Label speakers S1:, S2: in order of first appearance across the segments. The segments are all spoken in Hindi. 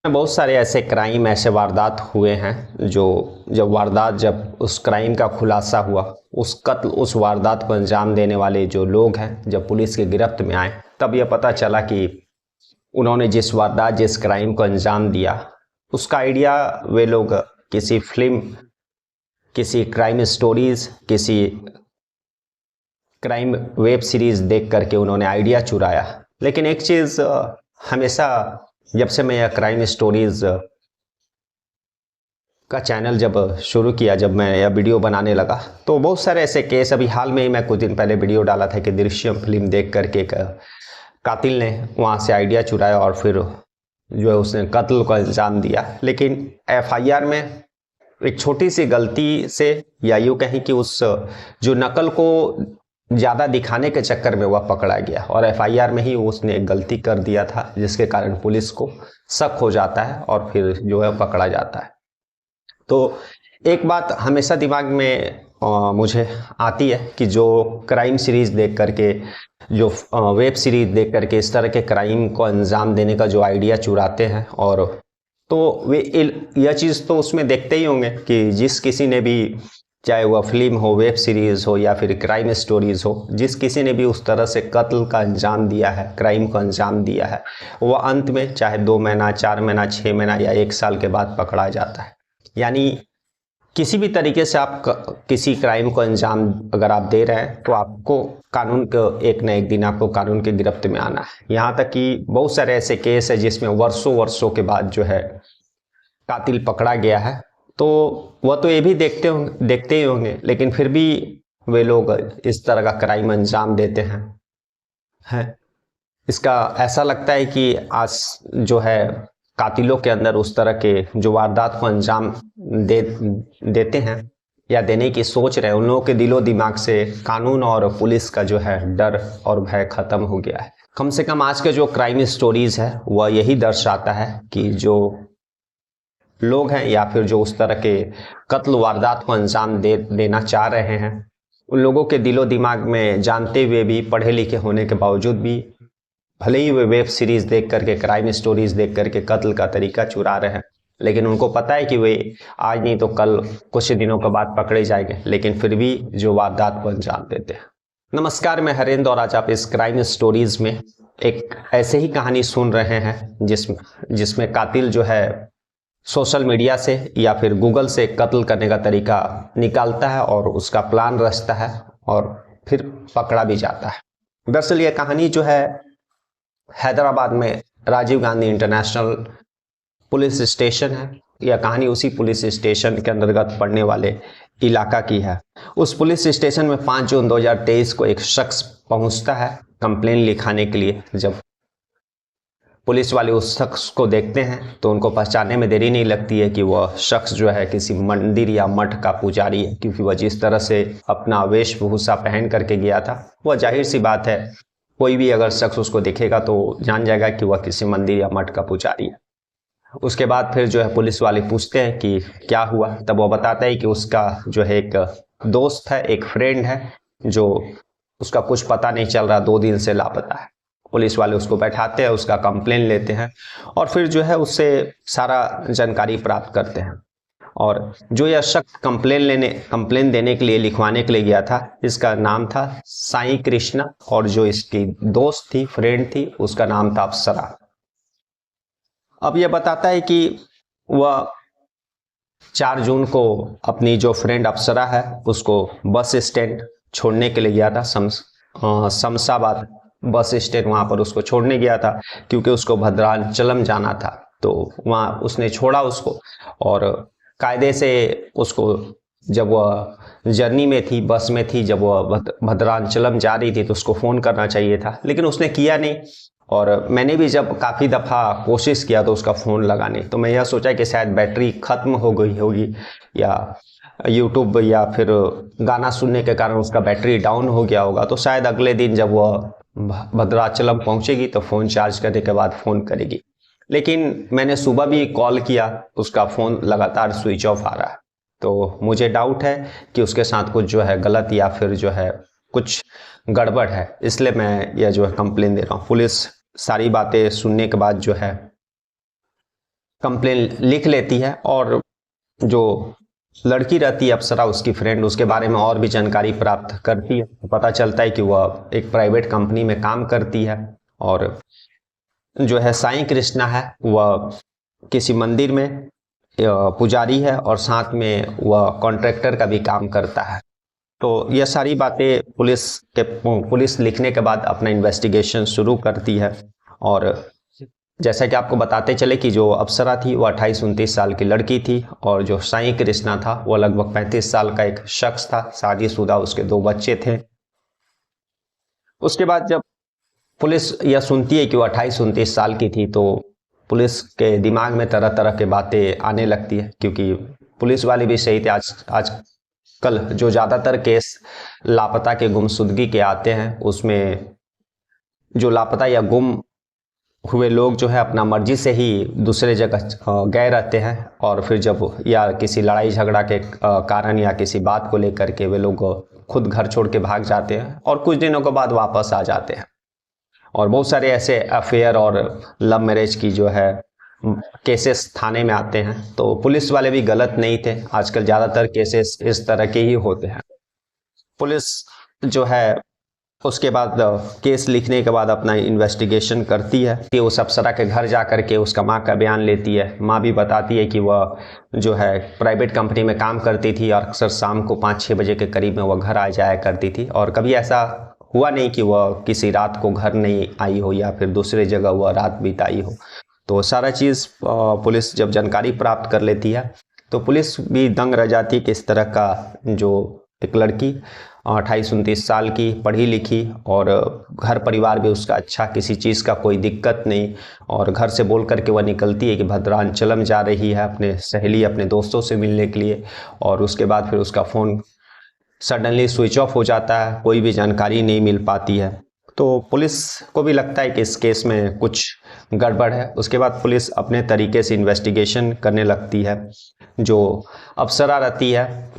S1: बहुत सारे ऐसे क्राइम ऐसे वारदात हुए हैं जो जब उस क्राइम का खुलासा हुआ, उस कत्ल उस वारदात को अंजाम देने वाले जो लोग हैं जब पुलिस की गिरफ्त में आए, तब यह पता चला कि उन्होंने जिस क्राइम को अंजाम दिया उसका आइडिया वे लोग किसी फिल्म, किसी क्राइम स्टोरीज, किसी क्राइम वेब सीरीज देख करके उन्होंने आइडिया चुराया। लेकिन एक चीज़ हमेशा, जब से मैं यह क्राइम स्टोरीज का चैनल जब शुरू किया, जब मैं यह वीडियो बनाने लगा, तो बहुत सारे ऐसे केस, अभी हाल में ही मैं कुछ दिन पहले वीडियो डाला था कि दृश्यम फिल्म देख करके एक कातिल ने वहाँ से आइडिया चुराया और फिर जो है उसने कत्ल को अंजाम दिया। लेकिन एफआईआर में एक छोटी सी गलती से, या यूँ कहीं कि उस जो नकल को ज़्यादा दिखाने के चक्कर में वह पकड़ा गया और एफआईआर में ही उसने एक गलती कर दिया था, जिसके कारण पुलिस को शक हो जाता है और फिर जो है पकड़ा जाता है। तो एक बात हमेशा दिमाग में मुझे आती है कि जो क्राइम सीरीज़ देख करके, जो वेब सीरीज़ देख करके इस तरह के क्राइम को अंजाम देने का जो आइडिया चुराते हैं, और तो वे यह चीज़ तो उसमें देखते ही होंगे कि जिस किसी ने भी, चाहे वह फिल्म हो, वेब सीरीज़ हो या फिर क्राइम स्टोरीज़ हो, जिस किसी ने भी उस तरह से कत्ल का अंजाम दिया है, क्राइम को अंजाम दिया है, वह अंत में चाहे 2 महीना, 4 महीना, 6 महीना या 1 साल के बाद पकड़ा जाता है। यानी किसी भी तरीके से आप किसी क्राइम को अंजाम अगर आप दे रहे हैं तो आपको कानून को एक न एक दिन आपको कानून की गिरफ्त में आना है। यहाँ तक कि बहुत सारे ऐसे केस है जिसमें वर्षों वर्षों के बाद जो है कातिल पकड़ा गया है, तो वह तो ये भी देखते ही होंगे, लेकिन फिर भी वे लोग इस तरह का क्राइम अंजाम देते हैं। इसका ऐसा लगता है कि आज जो है कातिलों के अंदर उस तरह के जो वारदात को अंजाम देते हैं या देने की सोच रहे हैं, उन लोगों के दिलो दिमाग से कानून और पुलिस का जो है डर और भय खत्म हो गया है। कम से कम आज के जो क्राइम स्टोरीज है वह यही दर्शाता है कि जो लोग हैं या फिर जो उस तरह के कत्ल वारदात को अंजाम देना चाह रहे हैं, उन लोगों के दिलो दिमाग में जानते हुए भी, पढ़े लिखे होने के बावजूद भी, भले ही वे वेब सीरीज देख करके, क्राइम स्टोरीज देख करके कत्ल का तरीका चुरा रहे हैं, लेकिन उनको पता है कि वे आज नहीं तो कल, कुछ दिनों के बाद पकड़े जाएंगे, लेकिन फिर भी जो वारदात को अंजाम देते हैं। नमस्कार, मैं हरेंद्र और आज आप इस क्राइम स्टोरीज में एक ऐसे ही कहानी सुन रहे हैं जिसमें कातिल जो है सोशल मीडिया से या फिर गूगल से कत्ल करने का तरीका निकालता है और उसका प्लान रचता है और फिर पकड़ा भी जाता है। दरअसल यह कहानी जो है हैदराबाद में Rajiv Gandhi international police station है। यह कहानी उसी पुलिस स्टेशन के अंतर्गत पड़ने वाले इलाका की है। उस पुलिस स्टेशन में 5 जून 2023 को एक शख्स पहुंचता है कंप्लेन लिखाने के लिए। जब पुलिस वाले उस शख्स को देखते हैं तो उनको पहचानने में देरी नहीं लगती है कि वह शख्स जो है किसी मंदिर या मठ का पुजारी है, क्योंकि वह जिस तरह से अपना वेशभूषा पहन करके गया था, वह जाहिर सी बात है कोई भी अगर शख्स उसको देखेगा तो जान जाएगा कि वह किसी मंदिर या मठ का पुजारी है। उसके बाद फिर जो है पुलिस वाले पूछते हैं कि क्या हुआ, तब वह बताता है कि उसका जो है एक दोस्त है, एक फ्रेंड है, जो उसका कुछ पता नहीं चल रहा, 2 दिन से लापता है। पुलिस वाले उसको बैठाते हैं, उसका कंप्लेन लेते हैं और फिर जो है उससे सारा जानकारी प्राप्त करते हैं। और जो यह शख्स कंप्लेन देने के लिए, लिखवाने के लिए गया था, इसका नाम था साईं कृष्णा और जो इसकी दोस्त थी, फ्रेंड थी, उसका नाम था अप्सरा। अब यह बताता है कि वह 4 जून को अपनी जो फ्रेंड अप्सरा है उसको बस स्टैंड छोड़ने के लिए गया था। शमशाबाद बस स्टैंड, वहाँ पर उसको छोड़ने गया था क्योंकि उसको भद्राचलम जाना था। तो वहाँ उसने छोड़ा उसको और कायदे से उसको, जब वह जर्नी में थी, बस में थी, जब वह भद्राचलम जा रही थी तो उसको फ़ोन करना चाहिए था, लेकिन उसने किया नहीं। और मैंने भी जब काफ़ी दफ़ा कोशिश किया तो उसका फ़ोन लगा नहीं। तो मैं यह सोचा कि शायद बैटरी ख़त्म हो गई होगी या यूट्यूब या फिर गाना सुनने के कारण उसका बैटरी डाउन हो गया होगा, तो शायद अगले दिन जब वह भद्राचलम पहुंचेगी तो फ़ोन चार्ज करने के बाद फ़ोन करेगी। लेकिन मैंने सुबह भी कॉल किया, उसका फ़ोन लगातार स्विच ऑफ आ रहा है। तो मुझे डाउट है कि उसके साथ कुछ जो है गलत या फिर जो है कुछ गड़बड़ है, इसलिए मैं यह जो है कंप्लेन दे रहा हूँ। पुलिस सारी बातें सुनने के बाद जो है कंप्लेन लिख लेती है और जो लड़की रहती है अप्सरा, उसकी फ्रेंड, उसके बारे में और भी जानकारी प्राप्त करती है। तो पता चलता है कि वह एक प्राइवेट कंपनी में काम करती है और जो है साईं कृष्णा है वह किसी मंदिर में पुजारी है और साथ में वह कॉन्ट्रैक्टर का भी काम करता है। तो यह सारी बातें पुलिस लिखने के बाद अपना इन्वेस्टिगेशन शुरू करती है। और जैसा कि आपको बताते चले कि जो अप्सरा थी वो 28-29 साल की लड़की थी और जो साईं कृष्णा था वो लगभग 35 साल का एक शख्स था, शादीशुदा, उसके 2 बच्चे थे। उसके बाद जब पुलिस यह सुनती है कि वो 28-29 साल की थी तो पुलिस के दिमाग में तरह तरह के बातें आने लगती है, क्योंकि पुलिस वाले भी सही थे। आज कल जो ज़्यादातर केस लापता के गुमशुदगी के आते हैं उसमें जो लापता या गुम हुए लोग जो है अपना मर्जी से ही दूसरे जगह गए रहते हैं और फिर जब या किसी लड़ाई झगड़ा के कारण या किसी बात को लेकर के वे लोग खुद घर छोड़ के भाग जाते हैं और कुछ दिनों के बाद वापस आ जाते हैं। और बहुत सारे ऐसे अफेयर और लव मैरिज की जो है केसेस थाने में आते हैं। तो पुलिस वाले भी गलत नहीं थे, आजकल ज़्यादातर केसेस इस तरह के ही होते हैं। पुलिस जो है उसके बाद केस लिखने के बाद अपना इन्वेस्टिगेशन करती है कि उस अप्सरा के घर जा कर के उसका माँ का बयान लेती है। माँ भी बताती है कि वह जो है प्राइवेट कंपनी में काम करती थी और अक्सर शाम को 5-6 बजे के करीब में वह घर आ जाया करती थी और कभी ऐसा हुआ नहीं कि वह किसी रात को घर नहीं आई हो या फिर दूसरी जगह वह रात बिताई हो। तो सारा चीज़ पुलिस जब जानकारी प्राप्त कर लेती है तो पुलिस भी दंग रह जाती है कि इस तरह का जो एक लड़की 28-29 साल की, पढ़ी लिखी और घर परिवार भी उसका अच्छा, किसी चीज़ का कोई दिक्कत नहीं, और घर से बोल करके वह निकलती है कि भद्रांचलम जा रही है अपने सहेली अपने दोस्तों से मिलने के लिए और उसके बाद फिर उसका फ़ोन सडनली स्विच ऑफ हो जाता है, कोई भी जानकारी नहीं मिल पाती है। तो पुलिस को भी लगता है कि इस केस में कुछ गड़बड़ है। उसके बाद पुलिस अपने तरीके से इन्वेस्टिगेशन करने लगती है। जो अप्सरा रहती है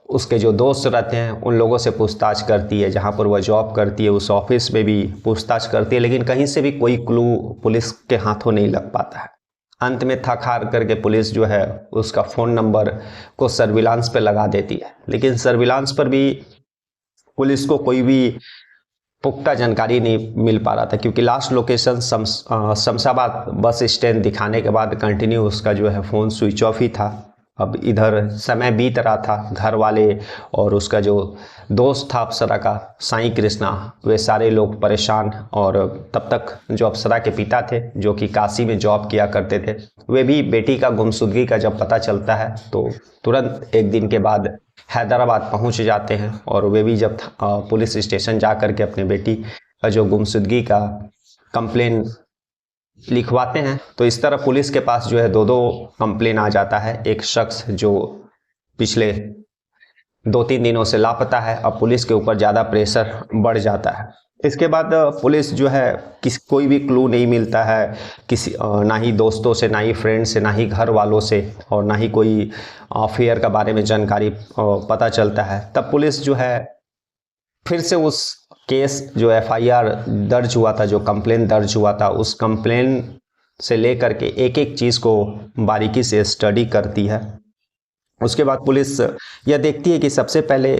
S1: उसके जो दोस्त रहते हैं उन लोगों से पूछताछ करती है, जहाँ पर वह जॉब करती है उस ऑफिस में भी पूछताछ करती है, लेकिन कहीं से भी कोई क्लू पुलिस के हाथों नहीं लग पाता है। अंत में थक हार करके पुलिस जो है उसका फ़ोन नंबर को सर्विलांस पे लगा देती है, लेकिन सर्विलांस पर भी पुलिस को कोई भी पुख्ता जानकारी नहीं मिल पा रहा था, क्योंकि last location Shamshabad bus stand दिखाने के बाद कंटिन्यू उसका जो है फ़ोन स्विच ऑफ ही था। अब इधर समय बीत रहा था, घर वाले और उसका जो दोस्त था अप्सरा का साईं कृष्णा, वे सारे लोग परेशान। और तब तक जो अप्सरा के पिता थे जो कि काशी में जॉब किया करते थे, वे भी बेटी का गुमशुदगी का जब पता चलता है तो तुरंत एक दिन के बाद हैदराबाद पहुंच जाते हैं और वे भी जब पुलिस स्टेशन जा कर के अपने बेटी का जो गुमशुदगी का कंप्लेन लिखवाते हैं, तो इस तरह पुलिस के पास जो है 2-2 कंप्लेन आ जाता है। एक शख्स जो पिछले 2-3 दिनों से लापता है, अब पुलिस के ऊपर ज़्यादा प्रेशर बढ़ जाता है। इसके बाद पुलिस जो है कोई भी क्लू नहीं मिलता है, किसी ना ही दोस्तों से, ना ही फ्रेंड से, ना ही घर वालों से, और ना ही कोई अफेयर का बारे में जानकारी पता चलता है। तब पुलिस जो है फिर से उस केस जो एफआईआर दर्ज हुआ था, जो कंप्लेन दर्ज हुआ था, उस कंप्लेन से लेकर के एक एक चीज़ को बारीकी से स्टडी करती है। उसके बाद पुलिस यह देखती है कि सबसे पहले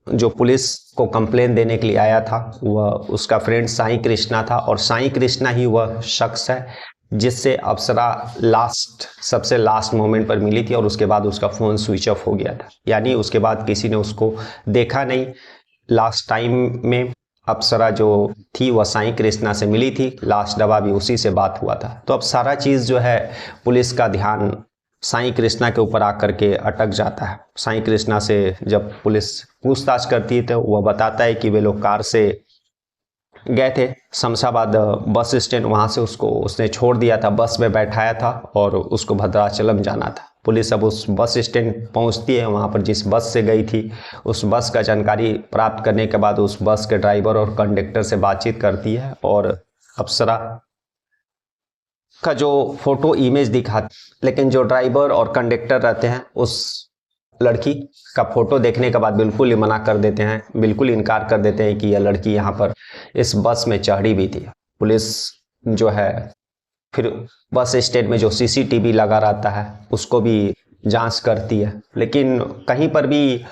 S1: जो पुलिस को कंप्लेन देने के लिए आया था वह उसका फ्रेंड साईं कृष्णा था, और साईं कृष्णा ही वह शख्स है जिससे अप्सरा सबसे लास्ट मोमेंट पर मिली थी और उसके बाद उसका फ़ोन स्विच ऑफ हो गया था। यानी उसके बाद किसी ने उसको देखा नहीं। लास्ट टाइम में अप्सरा जो थी वह साईं कृष्णा से मिली थी, लास्ट दवा भी उसी से बात हुआ था। तो अब सारा चीज़ जो है पुलिस का ध्यान साईं कृष्णा के ऊपर आकर के अटक जाता है। साईं कृष्णा से जब पुलिस पूछताछ करती है तो वह बताता है कि वे लोग कार से गए थे शमशाबाद बस स्टैंड, वहाँ से उसने छोड़ दिया था, बस में बैठाया था और उसको भद्राचलम जाना था। पुलिस अब उस बस स्टैंड पहुँचती है, वहाँ पर जिस बस से गई थी उस बस का जानकारी प्राप्त करने के बाद उस बस के ड्राइवर और कंडक्टर से बातचीत करती है और अप्सरा का जो फोटो इमेज दिखा, लेकिन जो ड्राइवर और कंडक्टर रहते हैं उस लड़की का फोटो देखने के बाद बिल्कुल ही मना कर देते हैं, बिल्कुल इनकार कर देते हैं कि यह लड़की यहाँ पर इस बस में चढ़ी भी थी। पुलिस जो है फिर बस स्टैंड में जो सीसीटीवी लगा रहता है उसको भी जांच करती है, लेकिन कहीं पर भी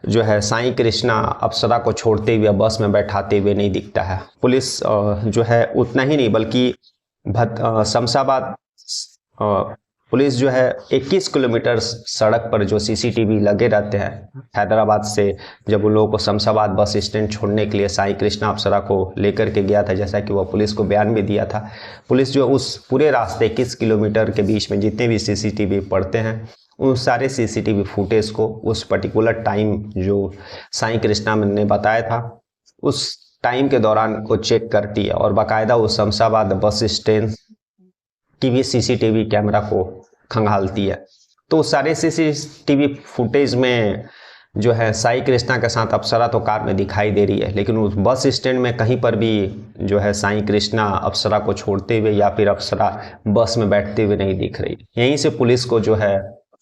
S1: जो है साईं कृष्णा अप्सरा को छोड़ते हुए बस में बैठाते हुए नहीं दिखता है। पुलिस जो है उतना ही नहीं बल्कि शमशाबाद पुलिस जो है 21 किलोमीटर सड़क पर जो सीसीटीवी लगे रहते हैं हैदराबाद से, जब उन लोगों को शमशाबाद बस स्टैंड छोड़ने के लिए साईं कृष्णा अप्सरा को लेकर के गया था, जैसा कि वह पुलिस को बयान में दिया था। पुलिस जो उस पूरे रास्ते 21 किलोमीटर के बीच में जितने भी सीसीटीवी पड़ते हैं उन सारे सीसीटीवी फुटेज को उस पर्टिकुलर टाइम जो साईं कृष्णा ने बताया था उस टाइम के दौरान को चेक करती है और बाकायदा उस शमशाबाद बस स्टैंड की भी सीसीटीवी कैमरा को खंगालती है। तो सारे सीसीटीवी फुटेज में जो है साईं कृष्णा के साथ अप्सरा तो कार में दिखाई दे रही है, लेकिन उस बस स्टैंड में कहीं पर भी जो है साईं कृष्णा अप्सरा को छोड़ते हुए या फिर अप्सरा बस में बैठते हुए नहीं दिख रही। यहीं से पुलिस को जो है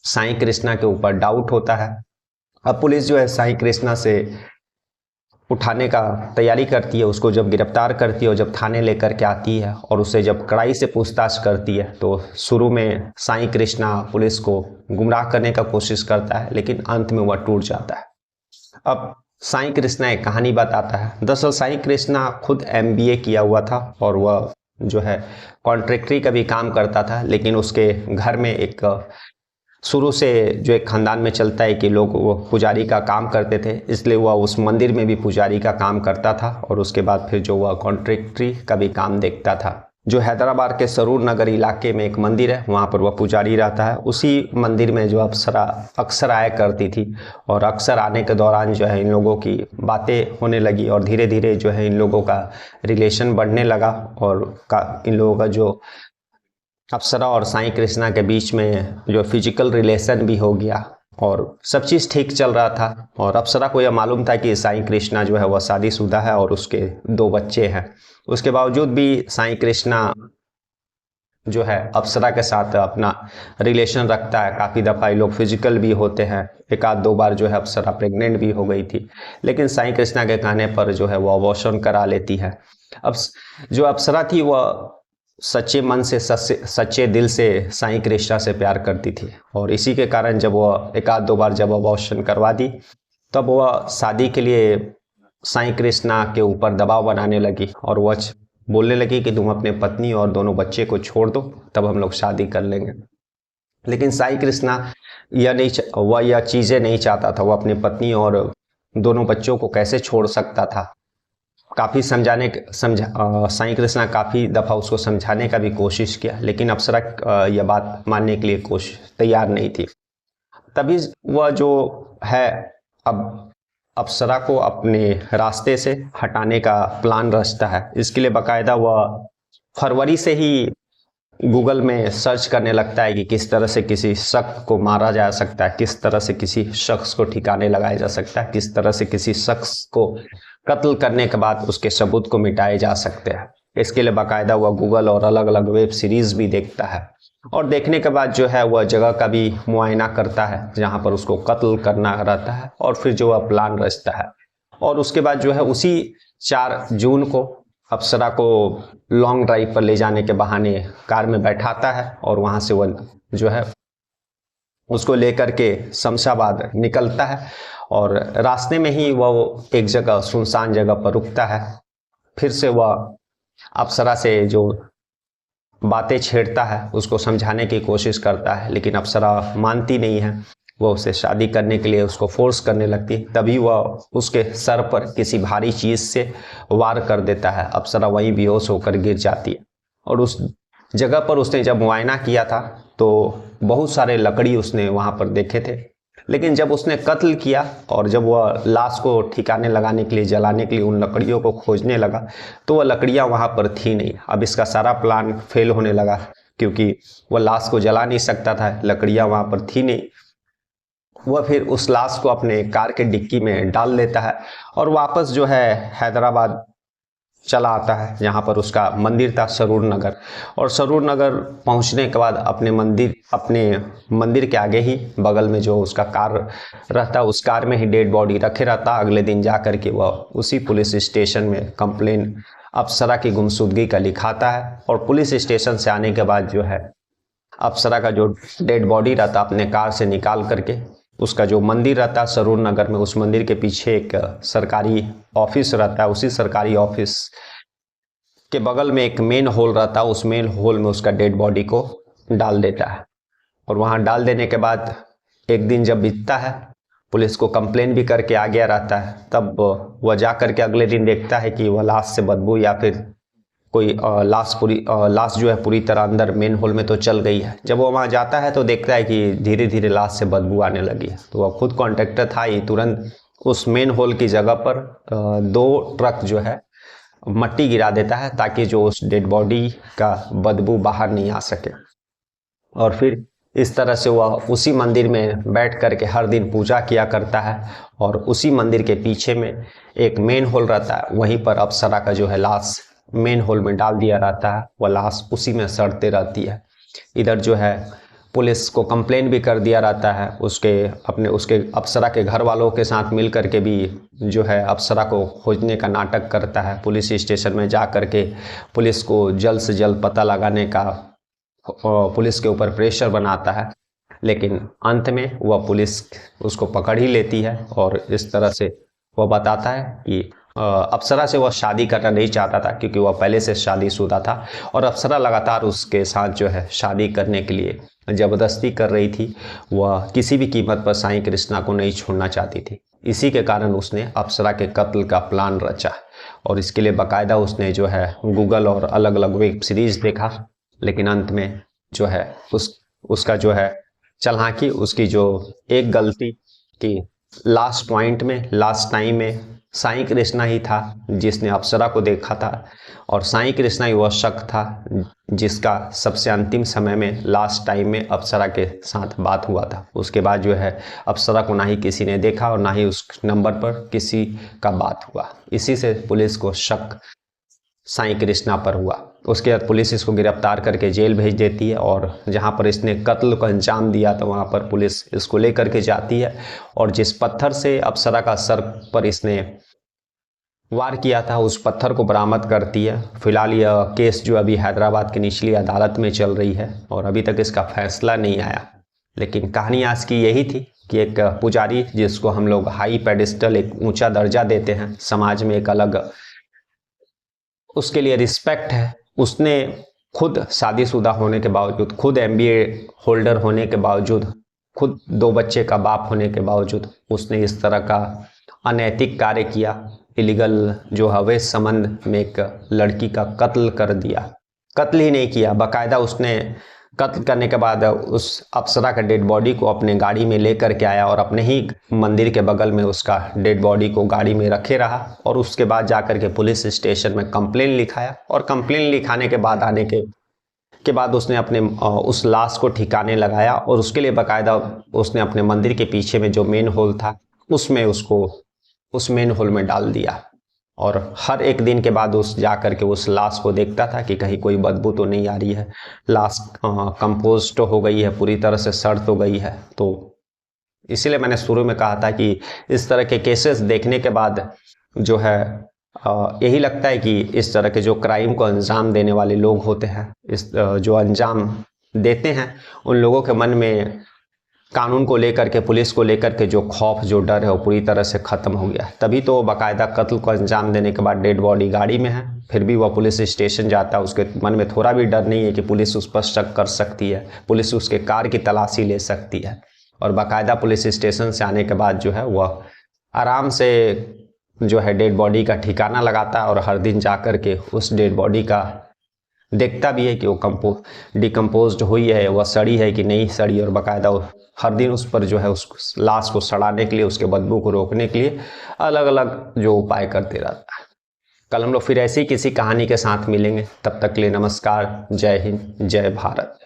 S1: साईं कृष्णा के ऊपर डाउट होता है। अब पुलिस जो है साईं कृष्णा से उठाने का तैयारी करती है, उसको जब गिरफ्तार करती है और जब थाने लेकर के आती है और उसे जब कड़ाई से पूछताछ करती है तो शुरू में साईं कृष्णा पुलिस को गुमराह करने का कोशिश करता है, लेकिन अंत में वह टूट जाता है। अब साईं कृष्णा एक कहानी बताता है। दरअसल साईं कृष्णा खुद MBA किया हुआ था और वह जो है कॉन्ट्रैक्टरी का भी काम करता था, लेकिन उसके घर में एक शुरू से जो एक खानदान में चलता है कि लोग वो पुजारी का काम करते थे, इसलिए वह उस मंदिर में भी पुजारी का काम करता था और उसके बाद फिर जो वह कॉन्ट्रैक्टरी का भी काम देखता था। जो हैदराबाद के सरूर नगर इलाके में एक मंदिर है, वहाँ पर वह पुजारी रहता है। उसी मंदिर में जो अप्सरा अक्सर आया करती थी और अक्सर आने के दौरान जो है इन लोगों की बातें होने लगी और धीरे धीरे जो है इन लोगों का रिलेशन बढ़ने लगा और इन लोगों का जो अप्सरा और साईं कृष्णा के बीच में जो फिजिकल रिलेशन भी हो गया और सब चीज़ ठीक चल रहा था। और अप्सरा को यह मालूम था कि साईं कृष्णा जो है वह शादीशुदा है और उसके 2 बच्चे हैं। उसके बावजूद भी साईं कृष्णा जो है अप्सरा के साथ अपना रिलेशन रखता है। काफ़ी दफ़ा ये लोग फिजिकल भी होते हैं, 1-2 बार जो है अप्सरा प्रेग्नेंट भी हो गई थी, लेकिन साईं कृष्णा के कहने पर जो है वह अबॉर्शन करा लेती है। अब जो अप्सरा थी वह सच्चे मन से सच्चे दिल से साईं कृष्णा से प्यार करती थी और इसी के कारण जब वह 1-2 बार जब अबॉर्शन करवा दी तब वह शादी के लिए साईं कृष्णा के ऊपर दबाव बनाने लगी और वह बोलने लगी कि तुम अपने पत्नी और दोनों बच्चे को छोड़ दो, तब हम लोग शादी कर लेंगे। लेकिन साईं कृष्णा यह चीज़ें नहीं चाहता था। वह अपनी पत्नी और दोनों बच्चों को कैसे छोड़ सकता था। काफ़ी साईं कृष्णा काफ़ी दफ़ा उसको समझाने का भी कोशिश किया, लेकिन अप्सरा यह बात मानने के लिए तैयार नहीं थी। तभी वह जो है अब अप्सरा को अपने रास्ते से हटाने का प्लान रचता है। इसके लिए बाकायदा वह फरवरी से ही गूगल में सर्च करने लगता है कि किस तरह से किसी शख्स को मारा जा सकता है, किस तरह से किसी शख्स को ठिकाने लगाया जा सकता है, किस तरह से किसी शख्स को कत्ल करने के बाद उसके सबूत को मिटाए जा सकते हैं। इसके लिए बाकायदा वह गूगल और अलग अलग वेब सीरीज़ भी देखता है और देखने के बाद जो है वह जगह का भी मुआयना करता है जहाँ पर उसको कत्ल करना रहता है और फिर जो वह प्लान रचता है। और उसके बाद जो है उसी 4 जून को अप्सरा को लॉन्ग ड्राइव पर ले जाने के बहाने कार में बैठाता है और वहाँ से वह जो है उसको लेकर के शमशाबाद निकलता है और रास्ते में ही वह एक जगह सुनसान जगह पर रुकता है। फिर से वह अप्सरा से जो बातें छेड़ता है उसको समझाने की कोशिश करता है, लेकिन अप्सरा मानती नहीं है। वह उसे शादी करने के लिए उसको फोर्स करने लगती है। तभी वह उसके सर पर किसी भारी चीज़ से वार कर देता है। अप्सरा वहीं बेहोश होकर गिर जाती है और उस जगह पर उसने जब मुआयना किया था तो बहुत सारे लकड़ी उसने वहाँ पर देखे थे, लेकिन जब उसने कत्ल किया और जब वह लाश को ठिकाने लगाने के लिए जलाने के लिए उन लकड़ियों को खोजने लगा तो वह लकड़ियाँ वहाँ पर थी नहीं। अब इसका सारा प्लान फेल होने लगा क्योंकि वह लाश को जला नहीं सकता था, लकड़ियाँ वहाँ पर थी नहीं। वह फिर उस लाश को अपने कार के डिक्की में डाल लेता है और वापस जो है हैदराबाद चला आता है जहाँ पर उसका मंदिर था सरूर नगर। और सरूर नगर पहुँचने के बाद अपने मंदिर के आगे ही बगल में जो उसका कार रहता उस कार में ही डेड बॉडी रखे रहता। अगले दिन जा कर के वह उसी पुलिस स्टेशन में कंप्लेन अप्सरा की गुमशुदगी का लिखाता है। और पुलिस स्टेशन से आने के बाद जो है अप्सरा का जो डेड बॉडी रहता अपने कार से निकाल करके उसका जो मंदिर रहता है सरूर नगर में, उस मंदिर के पीछे एक सरकारी ऑफिस रहता है, उसी सरकारी ऑफिस के बगल में एक मेन होल रहता है, उस मेन होल में उसका डेड बॉडी को डाल देता है। और वहाँ डाल देने के बाद एक दिन जब बीतता है, पुलिस को कंप्लेन भी करके आ गया रहता है, तब वह जा करके अगले दिन देखता है कि वह लाश से बदबू या फिर कोई लाश जो है पूरी तरह अंदर मेन होल में तो चल गई है। जब वो वहाँ जाता है तो देखता है कि धीरे धीरे लाश से बदबू आने लगी है। तो वह खुद कॉन्ट्रैक्टर था ही, तुरंत उस मेन होल की जगह पर 2 ट्रक जो है मट्टी गिरा देता है ताकि जो उस डेड बॉडी का बदबू बाहर नहीं आ सके। और फिर इस तरह से वह उसी मंदिर में बैठ करके हर दिन पूजा किया करता है। और उसी मंदिर के पीछे में एक मेन होल रहता है, वहीं पर अप्सरा का जो है लाश मेन होल में डाल दिया रहता है, वह लाश उसी में सड़ते रहती है। इधर जो है पुलिस को कंप्लेन भी कर दिया रहता है, उसके अप्सरा के घर वालों के साथ मिल करके भी जो है अप्सरा को खोजने का नाटक करता है। पुलिस स्टेशन में जा करके पुलिस को जल्द से जल्द पता लगाने का पुलिस के ऊपर प्रेशर बनाता है, लेकिन अंत में वह पुलिस उसको पकड़ ही लेती है। और इस तरह से वह बताता है कि अप्सरा से वह शादी करना नहीं चाहता था क्योंकि वह पहले से शादीशुदा था और अप्सरा लगातार उसके साथ जो है शादी करने के लिए ज़बरदस्ती कर रही थी। वह किसी भी कीमत पर साईं कृष्णा को नहीं छोड़ना चाहती थी। इसी के कारण उसने अप्सरा के कत्ल का प्लान रचा और इसके लिए बाकायदा उसने जो है गूगल और अलग अलग वेब सीरीज़ देखा, लेकिन अंत में जो है उसका जो है चालाकी, उसकी जो एक गलती कि लास्ट पॉइंट में लास्ट टाइम में साईं कृष्णा ही था जिसने अप्सरा को देखा था और साईं कृष्णा ही वह शख्स था जिसका सबसे अंतिम समय में लास्ट टाइम में अप्सरा के साथ बात हुआ था। उसके बाद जो है अप्सरा को ना ही किसी ने देखा और ना ही उस नंबर पर किसी का बात हुआ। इसी से पुलिस को शक साईं कृष्णा पर हुआ। उसके बाद पुलिस इसको गिरफ्तार करके जेल भेज देती है और जहां पर इसने कत्ल को अंजाम दिया तो वहां पर पुलिस इसको लेकर के जाती है और जिस पत्थर से अप्सरा का सर पर इसने वार किया था उस पत्थर को बरामद करती है। फिलहाल यह केस जो अभी हैदराबाद की निचली अदालत में चल रही है और अभी तक इसका फैसला नहीं आया। लेकिन कहानी आज की यही थी कि एक पुजारी जिसको हम लोग हाई पेडिस्टल, एक ऊंचा दर्जा देते हैं समाज में, एक अलग उसके लिए रिस्पेक्ट है, उसने खुद शादीशुदा होने के बावजूद, खुद MBA होल्डर होने के बावजूद, खुद 2 बच्चे का बाप होने के बावजूद उसने इस तरह का अनैतिक कार्य किया। इलीगल जो अवैध संबंध में एक लड़की का कत्ल कर दिया। कत्ल ही नहीं किया, बाकायदा उसने कत्ल करने के बाद उस अप्सरा का डेड बॉडी को अपने गाड़ी में ले करके आया और अपने ही मंदिर के बगल में उसका डेड बॉडी को गाड़ी में रखे रहा और उसके बाद जाकर के पुलिस स्टेशन में कंप्लेन लिखाया और कंप्लेन लिखाने के बाद आने के बाद उसने अपने उस लाश को ठिकाने लगाया और उसके लिए बाकायदा उसने अपने मंदिर के पीछे में जो मेन होल था उसमें उसको उस मेन होल में डाल दिया और हर एक दिन के बाद उस जा करके उस लाश को देखता था कि कहीं कोई बदबू तो नहीं आ रही है, लाश कंपोस्ट हो गई है, पूरी तरह से सड़ तो गई है। तो इसीलिए मैंने शुरू में कहा था कि इस तरह के केसेस देखने के बाद जो है यही लगता है कि इस तरह के जो क्राइम को अंजाम देने वाले लोग होते हैं, इस जो अंजाम देते हैं, उन लोगों के मन में कानून को लेकर के, पुलिस को लेकर के जो खौफ, जो डर है वो पूरी तरह से ख़त्म हो गया। तभी तो बाकायदा कत्ल को अंजाम देने के बाद डेड बॉडी गाड़ी में है, फिर भी वह पुलिस स्टेशन जाता है, उसके मन में थोड़ा भी डर नहीं है कि पुलिस उस पर शक कर सकती है, पुलिस उसके कार की तलाशी ले सकती है। और बाकायदा पुलिस स्टेशन से आने के बाद जो है वह आराम से जो है डेड बॉडी का ठिकाना लगाता है और हर दिन जा कर के उस डेड बॉडी का देखता भी है कि वो डिकम्पोज्ड हुई है, वह सड़ी है कि नहीं सड़ी, और बाकायदा हर दिन उस पर जो है उस लाश को सड़ाने के लिए, उसके बदबू को रोकने के लिए अलग अलग जो उपाय करते रहता है। कल हम लोग फिर ऐसी किसी कहानी के साथ मिलेंगे, तब तक के लिए नमस्कार, जय हिंद, जय भारत।